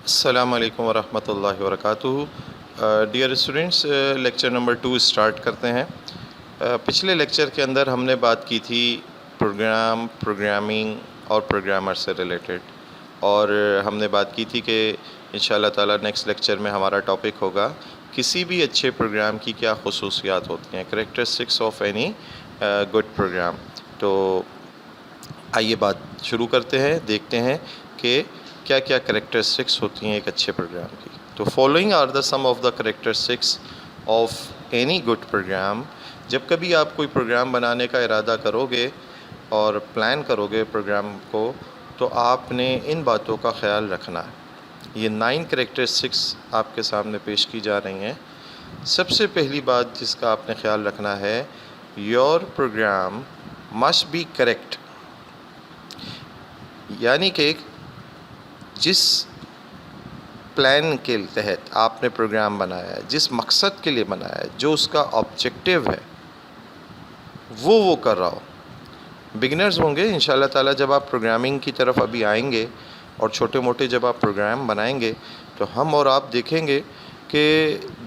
السلام علیکم ورحمۃ اللہ وبرکاتہ۔ Dear students, lecture number 2 start کرتے ہیں۔ پچھلے لیکچر کے اندر ہم نے بات کی تھی پروگرامنگ اور پروگرامر سے ریلیٹڈ، اور ہم نے بات کی تھی کہ انشاءاللہ تعالیٰ نیکسٹ لیکچر میں ہمارا ٹاپک ہوگا کسی بھی اچھے پروگرام کی کیا خصوصیات ہوتی ہیں، characteristics of any good programme. تو آئیے بات شروع کرتے ہیں، دیکھتے ہیں کہ کیا کیا کریکٹرسٹکس ہوتی ہیں ایک اچھے پروگرام کی۔ تو following are the some of the characteristics of any good program. جب کبھی آپ کوئی پروگرام بنانے کا ارادہ کرو گے اور پلان کرو گے پروگرام کو، تو آپ نے ان باتوں کا خیال رکھنا ہے۔ یہ 9 کریکٹرسٹکس آپ کے سامنے پیش کی جا رہی ہیں۔ سب سے پہلی بات جس کا آپ نے خیال رکھنا ہے، your program must be correct, یعنی کہ جس پلان کے تحت آپ نے پروگرام بنایا ہے، جس مقصد کے لیے بنایا ہے، جو اس کا آبجیکٹیو ہے، وہ کر رہا ہو۔ بگنرز ہوں گے انشاءاللہ تعالیٰ، جب آپ پروگرامنگ کی طرف ابھی آئیں گے اور چھوٹے موٹے جب آپ پروگرام بنائیں گے، تو ہم اور آپ دیکھیں گے کہ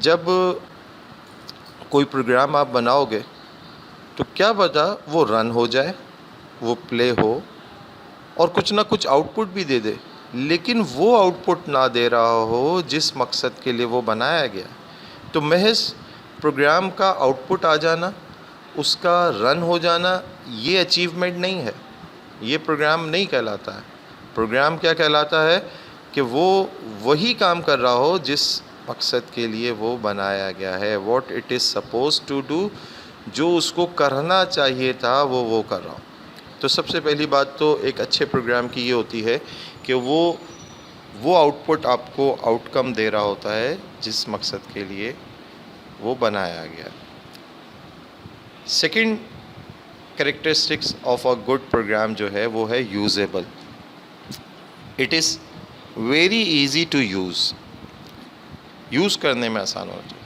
جب کوئی پروگرام آپ بناؤ گے تو کیا پتہ وہ رن ہو جائے، وہ پلے ہو اور کچھ نہ کچھ آؤٹ پٹ بھی دے دے، لیکن وہ آؤٹ پٹ نہ دے رہا ہو جس مقصد کے لیے وہ بنایا گیا۔ تو محض پروگرام کا آؤٹ پٹ آ جانا، اس کا رن ہو جانا، یہ اچیومنٹ نہیں ہے، یہ پروگرام نہیں کہلاتا ہے۔ پروگرام کیا کہلاتا ہے کہ وہ وہی کام کر رہا ہو جس مقصد کے لیے وہ بنایا گیا ہے، what it is suppose to do, جو اس کو کرنا چاہیے تھا وہ کر رہا ہو۔ تو سب سے پہلی بات تو ایک اچھے پروگرام کی یہ ہوتی ہے کہ وہ آؤٹ پٹ آپ کو آؤٹ کم دے رہا ہوتا ہے جس مقصد کے لیے وہ بنایا گیا۔ Second characteristics of a good program جو ہے وہ ہے usable. It is very easy to use کرنے میں آسان ہونا چاہیے۔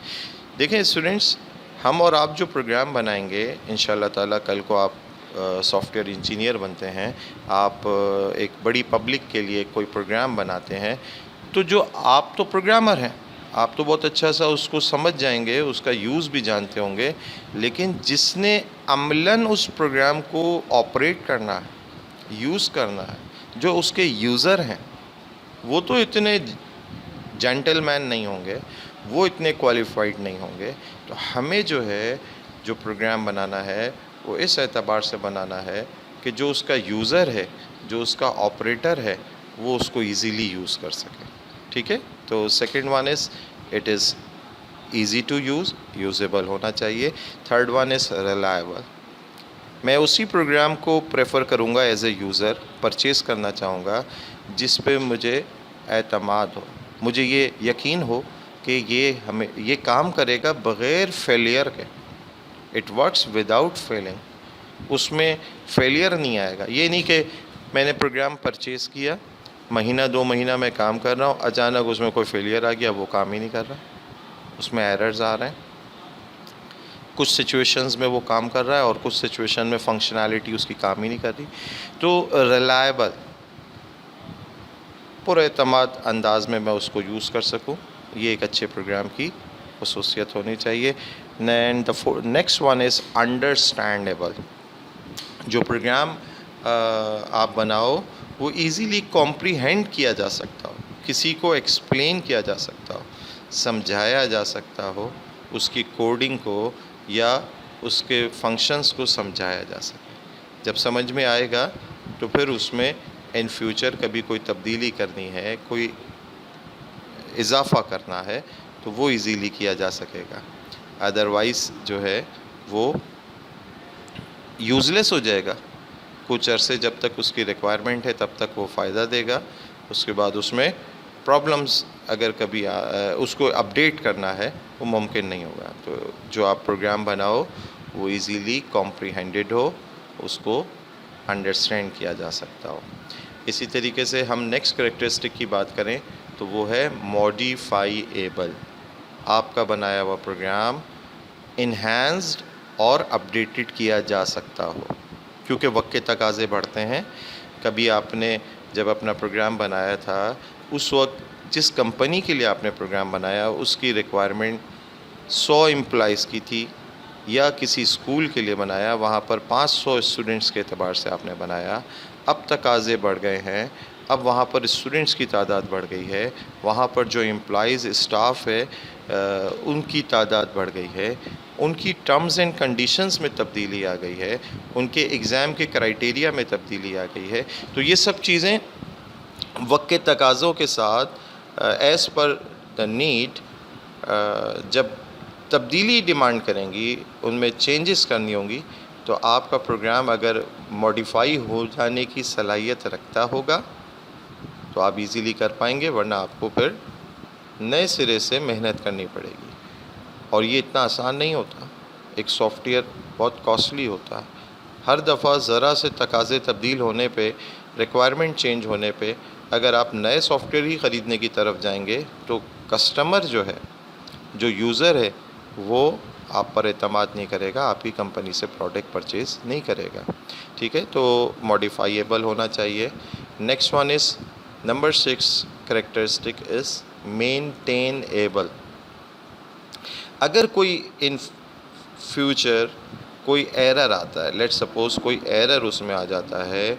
دیکھیں اسٹوڈنٹس، ہم اور آپ جو پروگرام بنائیں گے انشاءاللہ تعالیٰ، کل کو آپ سافٹ ویئر انجینئر بنتے ہیں، آپ ایک بڑی پبلک کے لیے کوئی پروگرام بناتے ہیں، تو جو آپ تو پروگرامر ہیں، آپ تو بہت اچھا سا اس کو سمجھ جائیں گے، اس کا یوز بھی جانتے ہوں گے، لیکن جس نے عملاً اس پروگرام کو آپریٹ کرنا ہے، یوز کرنا ہے، جو اس کے یوزر ہیں، وہ تو اتنے جینٹل مین نہیں ہوں گے، وہ اتنے کوالیفائڈ نہیں ہوں گے۔ تو ہمیں جو ہے جو پروگرام بنانا ہے وہ اس اعتبار سے بنانا ہے کہ جو اس کا یوزر ہے، جو اس کا آپریٹر ہے، وہ اس کو ایزیلی یوز کر سکے۔ ٹھیک ہے؟ تو second one is it is easy to usable ہونا چاہیے۔ Third one is reliable. میں اسی پروگرام کو پریفر کروں گا ایز اے یوزر، پرچیز کرنا چاہوں گا جس پہ مجھے اعتماد ہو، مجھے یہ یقین ہو کہ یہ کام کرے گا بغیر فیلئر کے۔ اٹ ورکس وداؤٹ فیلنگ، اس میں فیلئر نہیں آئے گا۔ یہ نہیں کہ میں نے پروگرام پرچیز کیا، مہینہ 2 مہینہ میں کام کر رہا ہوں، اچانک اس میں کوئی فیلئر آ گیا، وہ کام ہی نہیں کر رہا، اس میں ایررز آ رہے ہیں۔ کچھ سچویشنز میں وہ کام کر رہا ہے اور کچھ سچویشن میں فنکشنالٹی اس کی کام ہی نہیں کر رہی۔ تو ریلائبل، پر اعتماد انداز میں اس کو یوز کر سکوں، یہ ایک اچھے پروگرام کی خصوصیت ہونی چاہیے۔ Next one is understandable. جو پروگرام آپ بناؤ وہ ایزیلی کمپریہینڈ کیا جا سکتا ہو، کسی کو ایکسپلین کیا جا سکتا ہو، سمجھایا جا سکتا ہو، اس کی کوڈنگ کو یا اس کے فنکشنز کو سمجھایا جا سکے۔ جب سمجھ میں آئے گا تو پھر اس میں ان فیوچر کبھی کوئی تبدیلی کرنی ہے، کوئی اضافہ کرنا ہے، تو وہ ایزیلی کیا جا سکے گا۔ ادروائز جو ہے وہ یوز لیس ہو جائے گا۔ کچھ عرصے جب تک اس کی ریکوائرمنٹ ہے تب تک وہ فائدہ دے گا، اس کے بعد اس میں پرابلمز اگر کبھی اس کو اپڈیٹ کرنا ہے وہ ممکن نہیں ہوگا۔ تو جو آپ پروگرام بناؤ وہ ایزیلی کمپریہینڈڈ ہو، اس کو انڈرسٹینڈ کیا جا سکتا ہو۔ اسی طریقے سے ہم نیکسٹ کریکٹرسٹک کی بات کریں تو وہ ہے موڈیفائیبل۔ آپ کا بنایا ہوا پروگرام انہینسڈ اور اپڈیٹڈ کیا جا سکتا ہو، کیونکہ وقت کے تقاضے بڑھتے ہیں۔ کبھی آپ نے جب اپنا پروگرام بنایا تھا اس وقت جس کمپنی کے لیے آپ نے پروگرام بنایا اس کی ریکوائرمنٹ 100 امپلائیز کی تھی، یا کسی اسکول کے لیے بنایا وہاں پر 500 اسٹوڈنٹس کے اعتبار سے آپ نے بنایا، اب تقاضے بڑھ گئے ہیں، اب وہاں پر اسٹوڈنٹس کی تعداد بڑھ گئی ہے، وہاں پر جو امپلائیز اسٹاف ہے ان کی تعداد بڑھ گئی ہے، ان کی ٹرمز اینڈ کنڈیشنز میں تبدیلی آ گئی ہے، ان کے ایگزام کے کرائٹیریا میں تبدیلی آ گئی ہے. تو یہ سب چیزیں وقت کے تقاضوں کے ساتھ ایز پر دا نیڈ جب تبدیلی ڈیمانڈ کریں گی، ان میں چینجز کرنی ہوں گی، تو آپ کا پروگرام اگر موڈیفائی ہو جانے کی صلاحیت رکھتا ہوگا تو آپ ایزیلی کر پائیں گے، ورنہ آپ کو پھر نئے سرے سے محنت کرنی پڑے گی. اور یہ اتنا آسان نہیں ہوتا، ایک سافٹ ویئر بہت کاسٹلی ہوتا ہے. ہر دفعہ ذرا سے تقاضے تبدیل ہونے پہ، ریکوائرمنٹ چینج ہونے پہ اگر آپ نئے سافٹ ویئر ہی خریدنے کی طرف جائیں گے تو کسٹمر جو ہے، جو یوزر ہے، وہ آپ پر اعتماد نہیں کرے گا، آپ کی کمپنی سے پروڈکٹ پرچیز نہیں کرے گا. ٹھیک ہے، تو موڈیفائیبل ہونا چاہیے. Next one is number 6 characteristic is maintainable. اگر کوئی ان فیوچر کوئی ایرر آتا ہے، لیٹ سپوز کوئی ایرر اس میں آ جاتا ہے،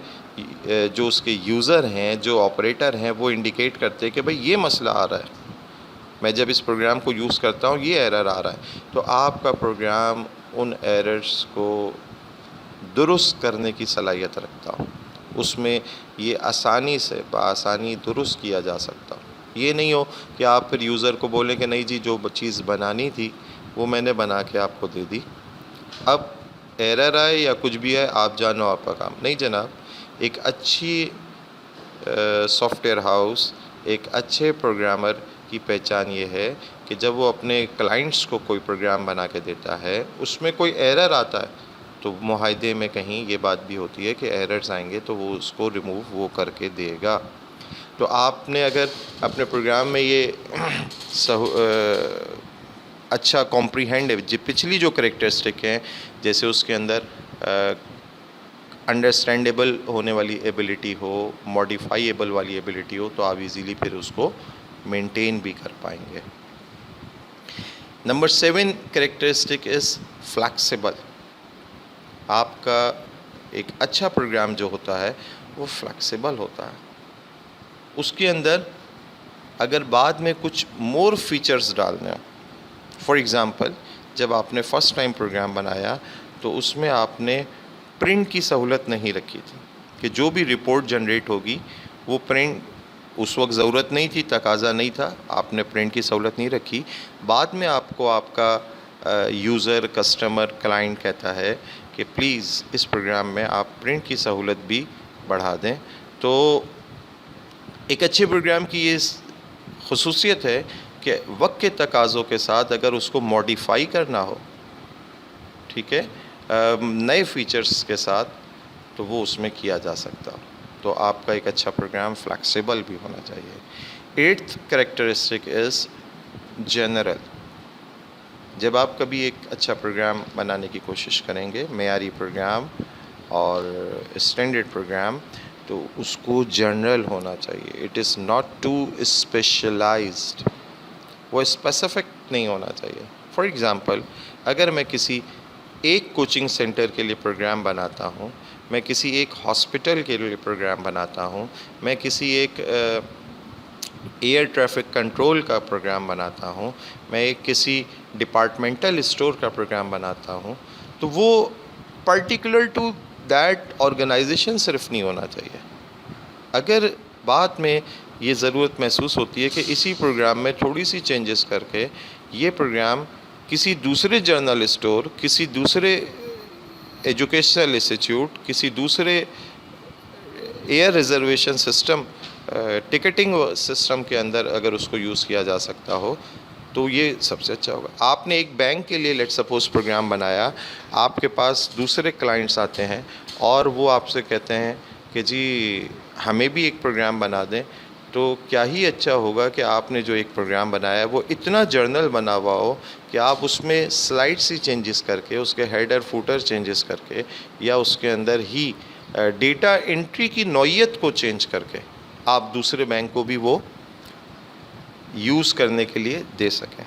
جو اس کے یوزر ہیں، جو آپریٹر ہیں، وہ انڈیکیٹ کرتے ہیں کہ بھئی یہ مسئلہ آ رہا ہے، میں جب اس پروگرام کو یوز کرتا ہوں یہ ایرر آ رہا ہے، تو آپ کا پروگرام ان ایررز کو درست کرنے کی صلاحیت رکھتا ہوں. اس میں یہ آسانی سے بآسانی درست کیا جا سکتا ہو. یہ نہیں ہو کہ آپ پھر یوزر کو بولیں کہ نہیں جی جو چیز بنانی تھی وہ میں نے بنا کے آپ کو دے دی، اب ایرر آئے یا کچھ بھی آئے آپ جانو آپ کا کام. نہیں جناب، ایک اچھی سافٹ ویئر ہاؤس، ایک اچھے پروگرامر کی پہچان یہ ہے کہ جب وہ اپنے کلائنٹس کو کوئی پروگرام بنا کے دیتا ہے، اس میں کوئی ایرر آتا ہے تو معاہدے میں کہیں یہ بات بھی ہوتی ہے کہ ایررز آئیں گے تو وہ اس کو ریموو وہ کر کے دے گا. تو آپ نے اگر اپنے پروگرام میں یہ اچھا کمپریہینڈ پچھلی جو کریکٹرسٹک ہیں، جیسے اس کے اندر انڈرسٹینڈیبل ہونے والی ایبلٹی ہو، موڈیفائیبل والی ایبلٹی ہو، تو آپ ایزیلی پھر اس کو مینٹین بھی کر پائیں گے. Number 7 characteristic is flexible. آپ کا ایک اچھا پروگرام جو ہوتا ہے وہ فلیکسیبل ہوتا ہے. اس کے اندر اگر بعد میں کچھ مور فیچرز ڈالنے ہوں، فار ایگزامپل جب آپ نے فرسٹ ٹائم پروگرام بنایا تو اس میں آپ نے پرنٹ کی سہولت نہیں رکھی تھی کہ جو بھی رپورٹ جنریٹ ہوگی وہ پرنٹ، اس وقت ضرورت نہیں تھی، تقاضا نہیں تھا، آپ نے پرنٹ کی سہولت نہیں رکھی. بعد میں آپ کو آپ کا یوزر، کسٹمر، کلائنٹ کہتا ہے کہ پلیز اس پروگرام میں آپ پرنٹ کی سہولت بھی بڑھا دیں. تو ایک اچھے پروگرام کی یہ خصوصیت ہے کہ وقت کے تقاضوں کے ساتھ اگر اس کو موڈیفائی کرنا ہو، ٹھیک ہے، نئے فیچرز کے ساتھ، تو وہ اس میں کیا جا سکتا. تو آپ کا ایک اچھا پروگرام فلیکسیبل بھی ہونا چاہیے. 8th characteristic is general. جب آپ کبھی ایک اچھا پروگرام بنانے کی کوشش کریں گے، معیاری پروگرام اور اسٹینڈرڈ پروگرام، تو اس کو جنرل ہونا چاہیے. It is not too specialized, وہ اسپیسیفک نہیں ہونا چاہیے. فار ایگزامپل اگر میں کسی ایک کوچنگ سینٹر کے لیے پروگرام بناتا ہوں، میں کسی ایک ہاسپٹل کے لیے پروگرام بناتا ہوں، میں کسی ایک ایئر ٹریفک کنٹرول کا پروگرام بناتا ہوں، میں ایک کسی ڈپارٹمنٹل اسٹور کا پروگرام بناتا ہوں، تو وہ پرٹیکولر ٹو دیٹ آرگنائزیشن صرف نہیں ہونا چاہیے. اگر بعد میں یہ ضرورت محسوس ہوتی ہے کہ اسی پروگرام میں تھوڑی سی چینجز کر کے یہ پروگرام کسی دوسرے جرنل اسٹور، کسی دوسرے ایجوکیشنل انسٹیٹیوٹ، کسی دوسرے air reservation system, ticketing system کے اندر اگر اس کو یوز کیا جا سکتا ہو تو یہ سب سے اچھا ہوگا. آپ نے ایک بینک کے لیے لیٹ سپوز پروگرام بنایا، آپ کے پاس دوسرے کلائنٹس آتے ہیں اور وہ آپ سے کہتے ہیں کہ جی ہمیں بھی ایک پروگرام بنا دیں، تو کیا ہی اچھا ہوگا کہ آپ نے جو ایک پروگرام بنایا ہے وہ اتنا جرنل بنا ہوا ہو کہ آپ اس میں سلائڈ سی چینجز کر کے، اس کے ہیڈر فوٹر چینجز کر کے، یا اس کے اندر ہی ڈیٹا انٹری کی نوعیت کو چینج کر کے آپ دوسرے بینک کو بھی وہ یوز کرنے کے لیے دے سکیں.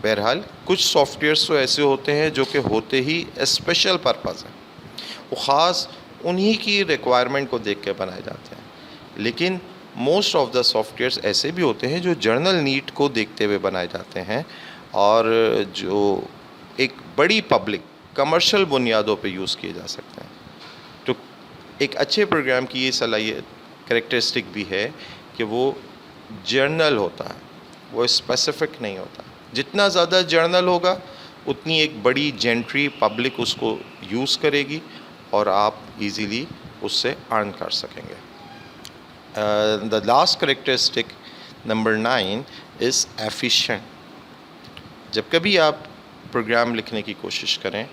بہرحال کچھ سافٹ ویئرس تو ایسے ہوتے ہیں جو کہ ہوتے ہی اسپیشل پرپز ہیں, وہ خاص انہی کی ریکوائرمنٹ کو دیکھ کے بنائے جاتے ہیں. لیکن most of the softwares ایسے بھی ہوتے ہیں جو جرنل نیڈ کو دیکھتے ہوئے بنائے جاتے ہیں اور جو ایک بڑی پبلک کمرشل بنیادوں پہ یوز کیے جا سکتے ہیں. تو ایک اچھے پروگرام کی یہ صلاحیت کریکٹرسٹک بھی ہے کہ وہ جرنل ہوتا ہے, وہ اسپیسیفک نہیں ہوتا. جتنا زیادہ جرنل ہوگا اتنی ایک بڑی جینٹری پبلک اس کو یوز کرے گی اور آپ ایزیلی اس سے ارن کر سکیں گے. The last characteristic number 9 is efficient. جب کبھی آپ پروگرام لکھنے کی کوشش کریں,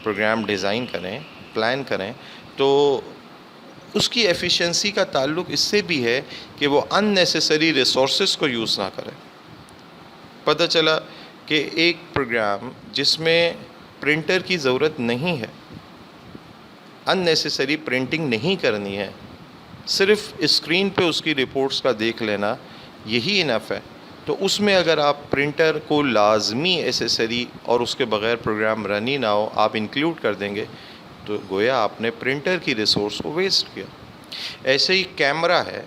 پروگرام ڈیزائن کریں, پلان کریں, تو اس کی ایفیشنسی کا تعلق اس سے بھی ہے کہ وہ ان نیسیسری ریسورسز کو یوز نہ کریں. پتہ چلا کہ ایک پروگرام جس میں پرنٹر کی ضرورت نہیں ہے, ان نیسیسری پرنٹنگ نہیں کرنی ہے, صرف اسکرین پہ اس کی رپورٹس کا دیکھ لینا یہی انف ہے, تو اس میں اگر آپ پرنٹر کو لازمی ایسیسری اور اس کے بغیر پروگرام رن ہی نہ ہو آپ انکلوڈ کر دیں گے تو گویا آپ نے پرنٹر کی ریسورس کو ویسٹ کیا. ایسے ہی کیمرہ ہے,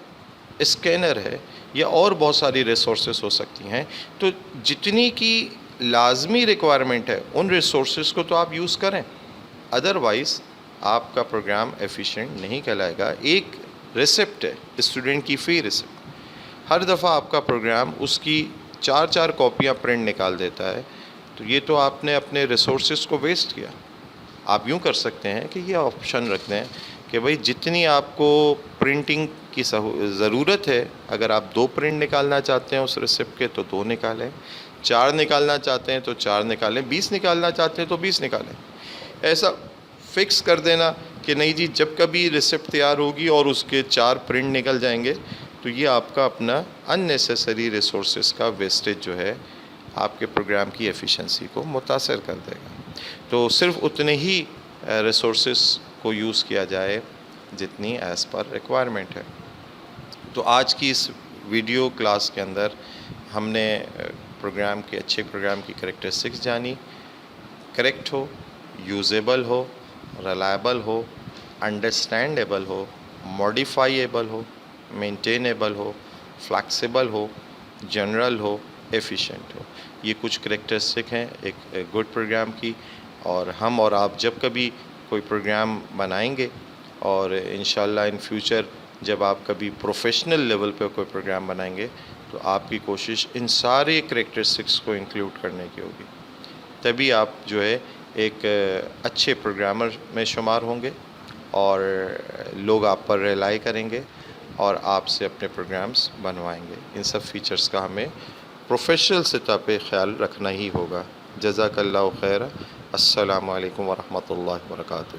اسکینر ہے, یا اور بہت ساری ریسورسز ہو سکتی ہیں. تو جتنی کی لازمی ریکوائرمنٹ ہے ان ریسورسز کو تو آپ یوز کریں, ادروائز آپ کا پروگرام ایفیشینٹ نہیں کہلائے گا. ایک ریسپٹ ہے اسٹوڈنٹ کی فی ریسپٹ, ہر دفعہ آپ کا پروگرام اس کی 4 کاپیاں پرنٹ نکال دیتا ہے تو یہ تو آپ نے اپنے ریسورسز کو ویسٹ کیا. آپ یوں کر سکتے ہیں کہ یہ آپشن رکھ دیں کہ بھئی جتنی آپ کو پرنٹنگ کی ضرورت ہے, اگر آپ 2 پرنٹ نکالنا چاہتے ہیں اس ریسپٹ کے تو 2 نکالیں, 4 نکالنا چاہتے ہیں تو 4 نکالیں, 20 نکالنا چاہتے ہیں تو 20 نکالیں. ایسا فکس کر دینا کہ نہیں جی جب کبھی ریسپٹ تیار ہوگی اور اس کے 4 پرنٹ نکل جائیں گے تو یہ آپ کا اپنا ان نیسیسری ریسورسز کا ویسٹیج جو ہے آپ کے پروگرام کی ایفیشنسی کو متاثر کر دے گا. تو صرف اتنے ہی ریسورسز کو یوز کیا جائے جتنی ایز پر ریکوائرمنٹ ہے. تو آج کی اس ویڈیو کلاس کے اندر ہم نے پروگرام کے اچھے پروگرام کی کریکٹرسٹکس جانی. کریکٹ ہو, یوزیبل ہو, ریلائبل ہو, انڈرسٹینڈیبل ہو, موڈیفائیبل ہو, مینٹینیبل ہو, فلیکسیبل ہو, جنرل ہو, ایفیشینٹ ہو. یہ کچھ کریکٹرسٹک ہیں ایک گڈ پروگرام کی. اور ہم اور آپ جب کبھی کوئی پروگرام بنائیں گے اور انشاءاللہ ان فیوچر جب آپ کبھی پروفیشنل لیول پہ کوئی پروگرام بنائیں گے تو آپ کی کوشش ان سارے کریکٹرسٹکس کو انکلوڈ کرنے کی ہوگی. تبھی آپ جو ہے ایک اچھے پروگرامر میں شمار ہوں گے اور لوگ آپ پر ریلائی کریں گے اور آپ سے اپنے پروگرامز بنوائیں گے. ان سب فیچرز کا ہمیں پروفیشنل سطح پہ خیال رکھنا ہی ہوگا. جزاک اللہ خیر. السلام علیکم ورحمۃ اللہ وبرکاتہ.